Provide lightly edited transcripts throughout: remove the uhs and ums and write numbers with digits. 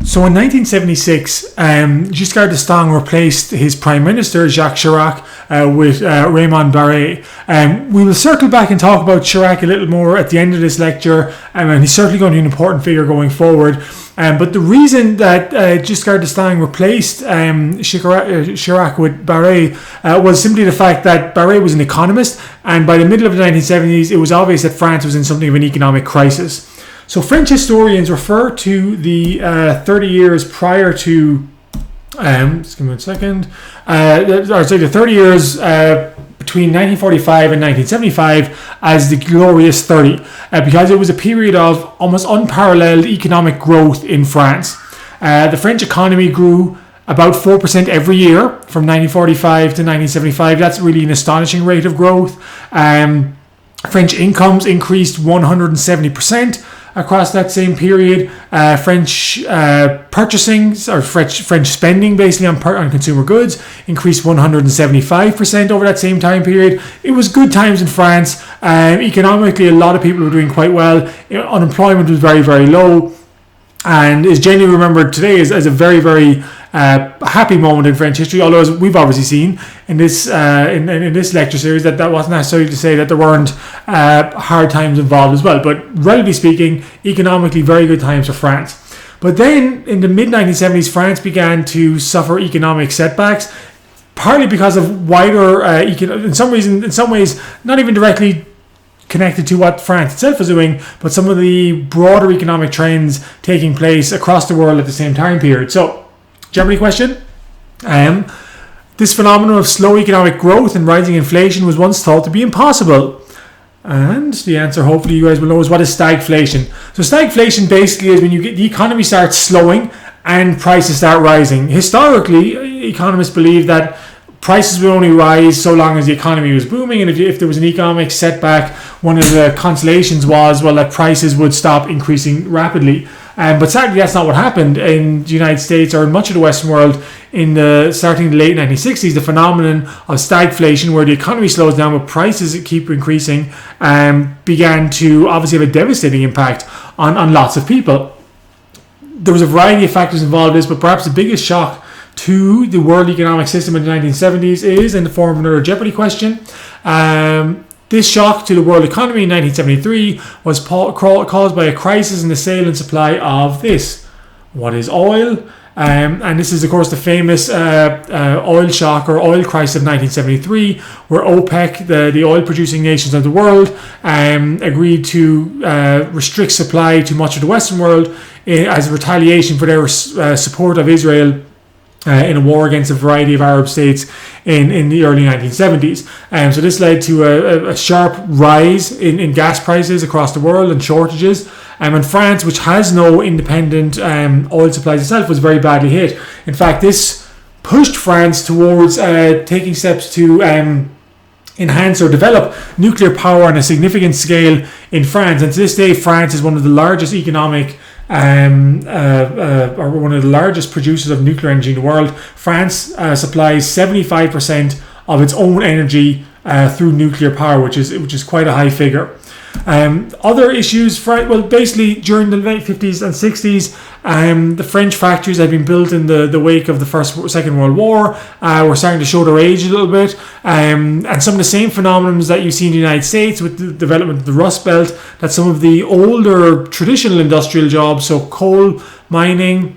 So in 1976, Giscard d'Estaing replaced his Prime Minister, Jacques Chirac, with Raymond Barre. We will circle back and talk about Chirac a little more at the end of this lecture, and he's certainly going to be an important figure going forward. But the reason that Giscard d'Estaing replaced Chirac with Barre was simply the fact that Barre was an economist, and by the middle of the 1970s, it was obvious that France was in something of an economic crisis. So French historians refer to the 30 years prior to, just give me 1 second, the 30 years between 1945 and 1975 as the Glorious 30, because it was a period of almost unparalleled economic growth in France. The French economy grew about 4% every year from 1945 to 1975. That's really an astonishing rate of growth. French incomes increased 170%. Across that same period, French purchasing or French spending basically on consumer goods increased 175% over that same time period. It was good times in France. Economically, a lot of people were doing quite well. Unemployment was very, very low, and is generally remembered today as a very, very happy moment in French history. Although, as we've obviously seen in this in this lecture series, that wasn't necessarily to say that there weren't hard times involved as well. But relatively speaking, economically, very good times for France. But then, in the mid-1970s, France began to suffer economic setbacks, partly because of wider, in some ways, not even directly connected to what France itself was doing, but some of the broader economic trends taking place across the world at the same time period. So, Jeopardy question. This phenomenon of slow economic growth and rising inflation was once thought to be impossible. And the answer, hopefully you guys will know, is what is stagflation. So stagflation basically is when the economy starts slowing and prices start rising. Historically, economists believe that prices would only rise so long as the economy was booming, and if there was an economic setback, one of the consolations was, well, that prices would stop increasing rapidly. But sadly, that's not what happened in the United States or in much of the Western world. Starting in the late 1960s, the phenomenon of stagflation, where the economy slows down but prices keep increasing, began to obviously have a devastating impact on lots of people. There was a variety of factors involved in this, but perhaps the biggest shock to the world economic system in the 1970s is in the form of another Jeopardy question. This shock to the world economy in 1973 was caused by a crisis in the sale and supply of this. What is oil? And this is, of course, the famous oil shock or oil crisis of 1973, where OPEC, the oil-producing nations of the world, agreed to restrict supply to much of the Western world as a retaliation for their support of Israel in a war against a variety of Arab states in the early 1970s. So this led to a sharp rise in gas prices across the world and shortages. And France, which has no independent oil supplies itself, was very badly hit. In fact, this pushed France towards taking steps to enhance or develop nuclear power on a significant scale in France. And to this day, France is one of the largest economic or one of the largest producers of nuclear energy in the world. France supplies 75% of its own energy through nuclear power, which is quite a high figure. Other issues, basically during the late 50s and 60s, the French factories that had been built in the wake of the Second World War were starting to show their age a little bit, and some of the same phenomena that you see in the United States with the development of the Rust Belt, that some of the older traditional industrial jobs, so coal mining,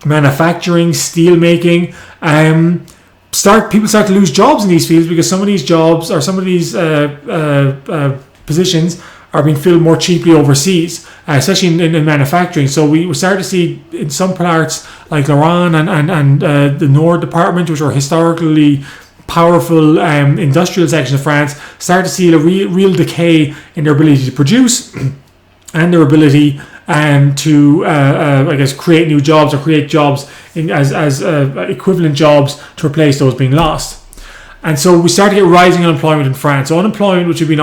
manufacturing, steel making, people start to lose jobs in these fields, because some of these jobs or some of these positions are being filled more cheaply overseas, especially in manufacturing. So we started to see in some parts like Lorraine and the Nord department, which were historically powerful industrial sections of France, start to see a real decay in their ability to produce and their ability to create new jobs or create jobs as equivalent jobs to replace those being lost. And so we started to get rising unemployment in France. So unemployment, which had been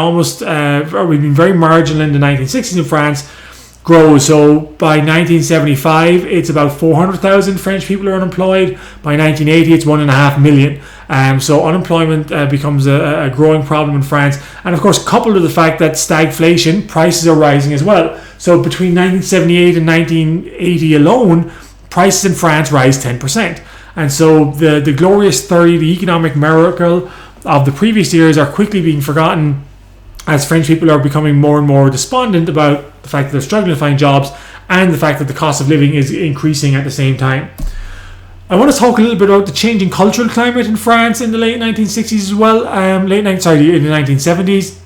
we've been very marginal in the 1960s in France, grows. So by 1975, it's about 400,000 French people are unemployed. By 1980, it's 1.5 million. So unemployment becomes a growing problem in France. And of course, coupled with the fact that stagflation, prices are rising as well. So between 1978 and 1980 alone, prices in France rise 10%. And so the glorious 30, the economic miracle of the previous years are quickly being forgotten as French people are becoming more and more despondent about the fact that they're struggling to find jobs and the fact that the cost of living is increasing at the same time. I want to talk a little bit about the changing cultural climate in France in the late 1960s as well, in the 1970s.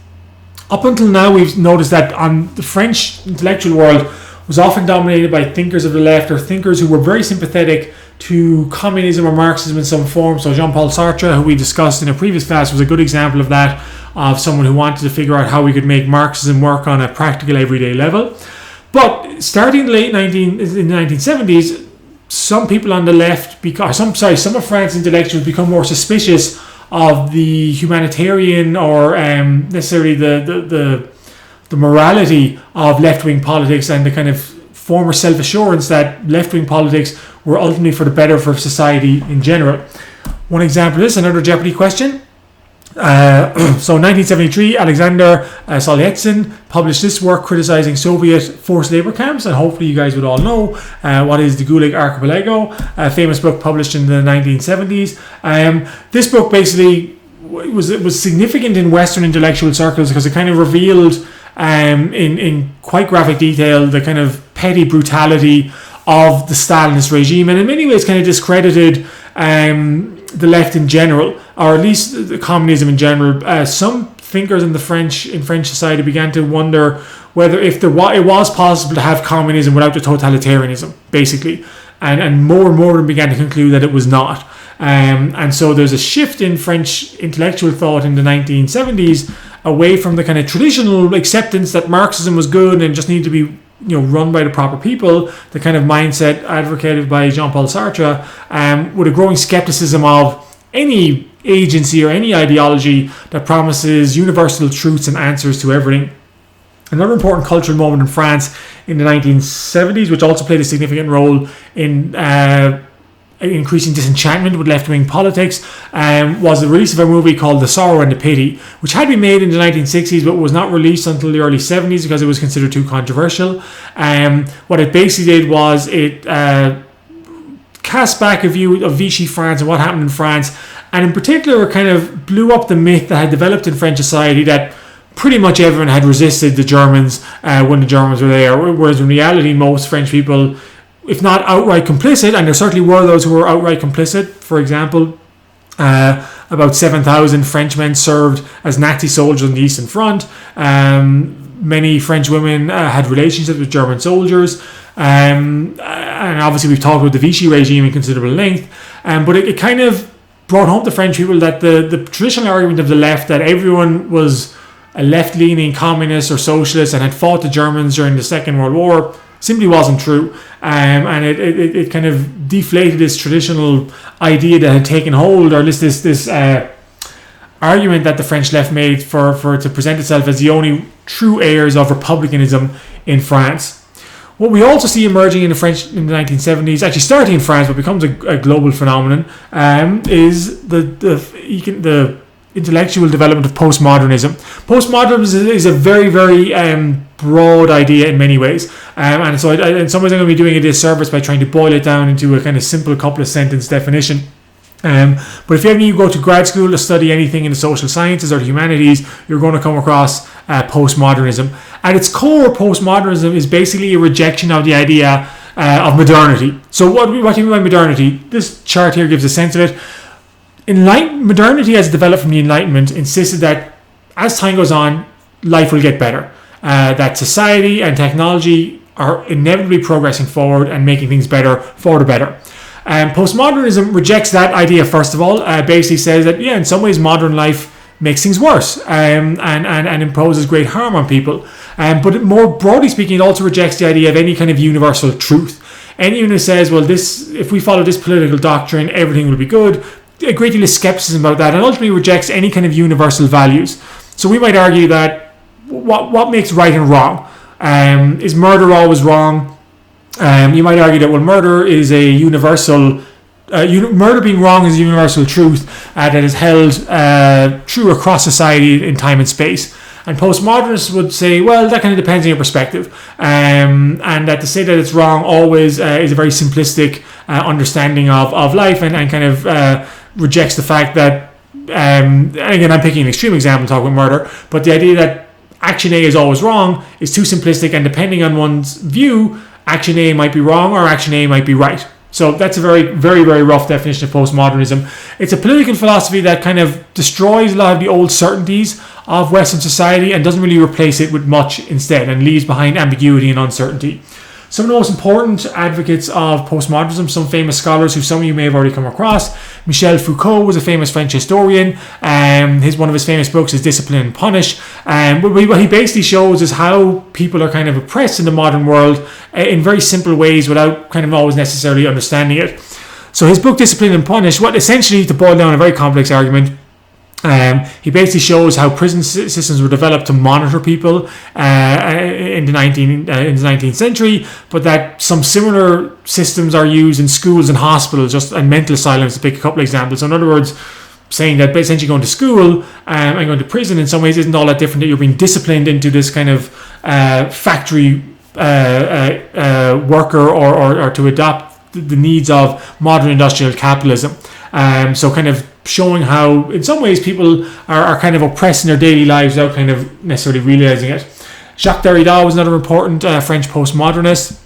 Up until now, we've noticed that the French intellectual world was often dominated by thinkers of the left or thinkers who were very sympathetic to communism or Marxism in some form. So Jean-Paul Sartre, who we discussed in a previous class, was a good example of that, of someone who wanted to figure out how we could make Marxism work on a practical everyday level. But starting in the 1970s, some people on the left, some of France's intellectuals become more suspicious of the humanitarian or necessarily the morality of left-wing politics and the kind of former self-assurance that left-wing politics were ultimately for the better for society in general. One example is another Jeopardy question. So in 1973, Alexander Solzhenitsyn published this work criticizing Soviet forced labor camps, and hopefully you guys would all know what is the Gulag Archipelago, a famous book published in the 1970s. This book basically was significant in Western intellectual circles because it kind of revealed in quite graphic detail the kind of petty brutality of the Stalinist regime, and in many ways kind of discredited the left in general, or at least the communism in general. Some thinkers in French society began to wonder whether it was possible to have communism without the totalitarianism, basically, and more of them began to conclude that it was not. And so there's a shift in French intellectual thought in the 1970s away from the kind of traditional acceptance that Marxism was good and just needed to be run by the proper people, the kind of mindset advocated by Jean-Paul Sartre, with a growing skepticism of any agency or any ideology that promises universal truths and answers to everything. Another important cultural moment in France in the 1970s, which also played a significant role in increasing disenchantment with left-wing politics, was the release of a movie called The Sorrow and the Pity, which had been made in the 1960s but was not released until the early 70s because it was considered too controversial. What it basically did was it cast back a view of Vichy France and what happened in France, and in particular kind of blew up the myth that had developed in French society that pretty much everyone had resisted the Germans when the Germans were there, whereas in reality most French people, if not outright complicit, and there certainly were those who were outright complicit. For example, about 7,000 Frenchmen served as Nazi soldiers on the Eastern Front. Many French women had relationships with German soldiers. And obviously we've talked about the Vichy regime in considerable length. But it kind of brought home to French people that the traditional argument of the left that everyone was a left-leaning communist or socialist and had fought the Germans during the Second World War simply wasn't true, and it kind of deflated this traditional idea that had taken hold, or at least this argument that the French left made to present itself as the only true heirs of republicanism in France. What we also see emerging in the 1970s, actually starting in France but becomes a global phenomenon, is the intellectual development of postmodernism. Postmodernism is a very, very broad idea in many ways, and so in some ways I'm going to be doing a disservice by trying to boil it down into a kind of simple couple of sentence definition. But if you go to grad school to study anything in the social sciences or the humanities, you're going to come across postmodernism. At its core, postmodernism is basically a rejection of the idea of modernity. So what do you mean by modernity? This chart here gives a sense of it. Modernity, as developed from the Enlightenment, insisted that as time goes on, life will get better. That society and technology are inevitably progressing forward and making things better for the better. Postmodernism rejects that idea, first of all. Basically says that, in some ways modern life makes things worse and imposes great harm on people. But more broadly speaking, it also rejects the idea of any kind of universal truth. Anyone who says, well, if we follow this political doctrine, everything will be good, a great deal of skepticism about that, and ultimately rejects any kind of universal values. So we might argue that what makes right and wrong? Is murder always wrong? You might argue that murder is a universal. Murder being wrong is a universal truth that is held true across society in time and space. And postmodernists would say, well, that kind of depends on your perspective. And that to say that it's wrong always is a very simplistic understanding of life, and kind of rejects the fact that, again, I'm picking an extreme example, talking about murder, but the idea that action A is always wrong is too simplistic, and depending on one's view, action A might be wrong or action A might be right. So that's a very, very, very rough definition of postmodernism. It's a political philosophy that kind of destroys a lot of the old certainties of Western society and doesn't really replace it with much instead, and leaves behind ambiguity and uncertainty. Some of the most important advocates of postmodernism, some famous scholars who some of you may have already come across. Michel Foucault was a famous French historian. One of his famous books is Discipline and Punish. But what he basically shows is how people are kind of oppressed in the modern world in very simple ways without kind of always necessarily understanding it. So his book Discipline and Punish, what essentially, to boil down a very complex argument, he basically shows how prison systems were developed to monitor people in the 19th century, but that some similar systems are used in schools and hospitals, and mental asylums, to pick a couple of examples. So in other words, saying that essentially going to school and going to prison in some ways isn't all that different, that you're being disciplined into this kind of factory worker or to adopt the needs of modern industrial capitalism. So kind of showing how in some ways people are kind of oppressed in their daily lives without kind of necessarily realizing it. Jacques Derrida was another important French postmodernist.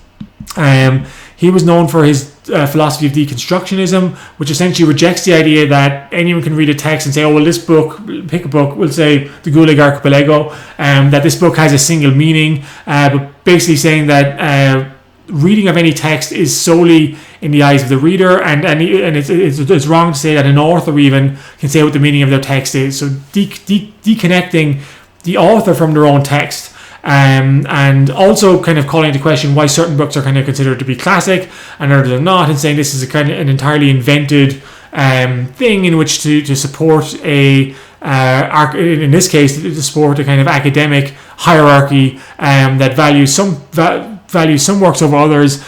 He was known for his philosophy of deconstructionism, which essentially rejects the idea that anyone can read a text and say, oh, well, this book, pick a book, we'll say The Gulag Archipelago, that this book has a single meaning, but basically saying that reading of any text is solely in the eyes of the reader, and it's wrong to say that an author even can say what the meaning of their text is. So deconnecting the author from their own text, and also kind of calling into question why certain books are kind of considered to be classic and others are not, and saying this is a kind of an entirely invented thing in which to support in this case to support a kind of academic hierarchy that values some works over others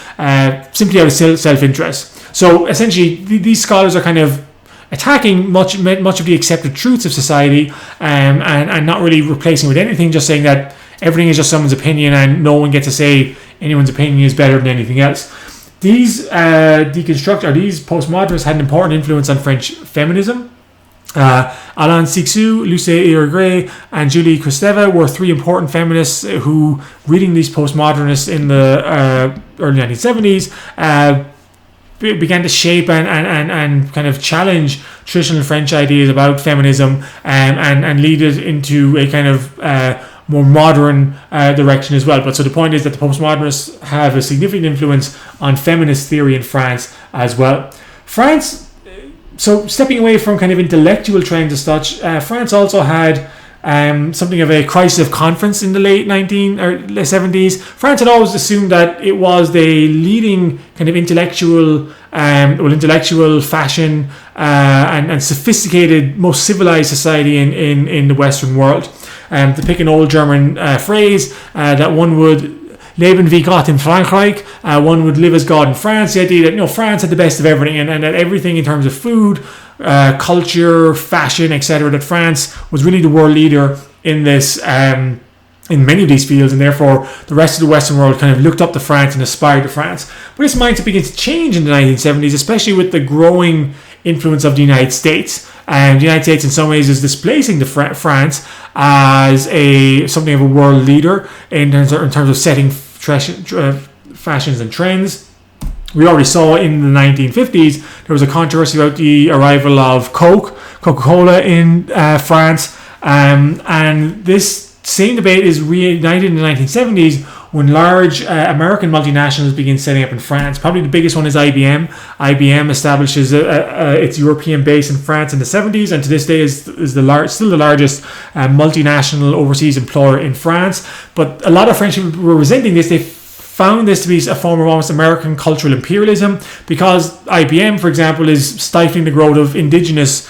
simply out of self-interest. So essentially these scholars are kind of attacking much of the accepted truths of society, and not really replacing with anything, just saying that everything is just someone's opinion and no one gets to say anyone's opinion is better than anything else. These these postmodernists had an important influence on French feminism. Alain Sixou, Luce Irigaray, and Julie Kristeva were three important feminists who, reading these postmodernists in the early 1970s, began to shape and kind of challenge traditional French ideas about feminism, and lead it into a kind of more modern direction as well. But so the point is that the postmodernists have a significant influence on feminist theory in France as well. So stepping away from kind of intellectual trends as such, France also had something of a crisis of confidence in the late 1970s. France had always assumed that it was the leading kind of intellectual fashion and sophisticated, most civilized society in the Western world. To pick an old German phrase, that one would Leben wie Gott in Frankreich, one would live as God in France. The idea that France had the best of everything, and that everything in terms of food, culture, fashion, etc., that France was really the world leader in this, in many of these fields, and therefore the rest of the Western world kind of looked up to France and aspired to France. But this mindset begins to change in the 1970s, especially with the growing influence of the United States. And the United States in some ways is displacing France as something of a world leader in terms of setting fashions and trends. We already saw in the 1950s there was a controversy about the arrival of Coca-Cola in France, and this same debate is reignited in the 1970s when large American multinationals begin setting up in France. Probably the biggest one is IBM. IBM establishes its European base in France in the 70s, and to this day is still the largest multinational overseas employer in France. But a lot of French people were resenting this. They found this to be a form of almost American cultural imperialism, because IBM, for example, is stifling the growth of indigenous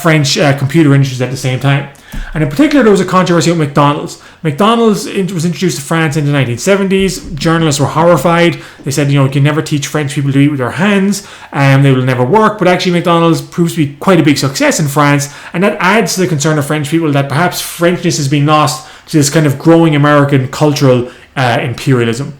French computer industries at the same time. And in particular, there was a controversy with McDonald's. McDonald's was introduced to France in the 1970s. Journalists were horrified. They said, you can never teach French people to eat with their hands, and they will never work. But actually, McDonald's proves to be quite a big success in France, and that adds to the concern of French people that perhaps Frenchness is being lost to this kind of growing American cultural imperialism.